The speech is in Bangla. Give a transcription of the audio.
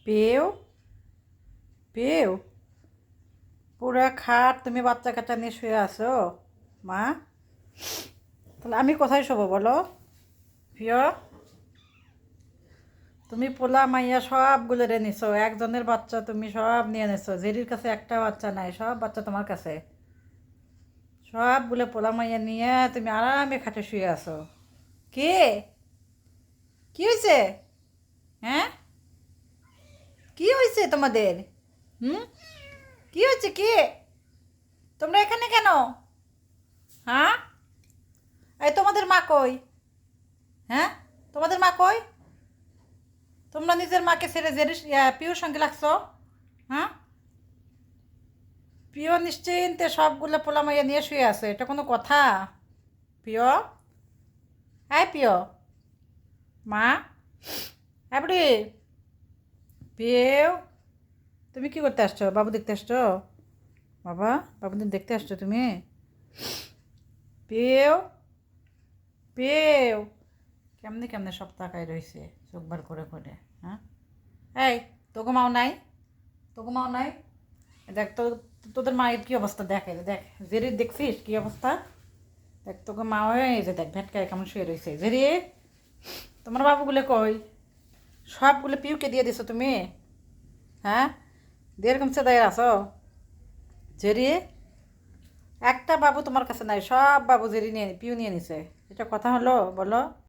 পেও পেও পুরা খাট তুমি বাচ্চা কাচ্চা নিয়ে শুয়ে আছো মা। তাহলে আমি কোথায় শোবো বলো প্রিয়? তুমি পোলা মাইয়া সবগুলো রে নিছো, একজনের বাচ্চা তুমি সব নিয়ে নিছো, জেরির কাছে একটা বাচ্চা নাই, সব বাচ্চা তোমার কাছে। সবগুলো পোলা মাইয়া নিয়ে তুমি আরামে খাটে শুয়ে আছো। কে? কি হয়েছে? হ্যাঁ, কি হয়েছে তোমাদের? হুম, কি হয়েছে কি? তোমরা এখানে কেন? হ্যাঁ, এই তোমাদের মা কই? হ্যাঁ, তোমাদের মা কই? তোমরা নিজের মাকে ছেড়ে জেরিস পিওর সঙ্গে লাগছো? হ্যাঁ, প্রিয় নিশ্চিন্তে সবগুলো পোলা মাইয়া নিয়ে শুয়ে আছে, এটা কোনো কথা? প্রিয়, হ্যাঁ প্রিয়, মা, হ্যাঁ প্রিয়, তুমি কি করতে আসছো? বাবু দেখতে আসছো? বাবা, বাবুদিন দেখতে আসছো তুমি? প্রিয়, প্রিয়, কেমনে কেমনে সব তাকায় রয়েছে চোখ বার করে করে। হ্যাঁ, এই তোকে মাও নাই? তোকে মাও নাই? দেখ তো, তোদের মায়ের কি অবস্থা, দেখ এই দেখ, জেরির দেখছিস কি অবস্থা? দেখ তোকে মা হয়ে এই যে দেখ ভেটকায় কেমন শুয়ে রয়েছে। জেরি, তোমার বাবুগুলো কই? সবগুলো পিউকে দিয়ে দিছো তুমি? হ্যাঁ, দিয়ে এরকম চেদাই আছো? জেরি, একটা বাবু তোমার কাছে নাই, সব বাবু জেরি নিয়ে পিউ নিয়ে নিছে, এটা কথা হলো বলো?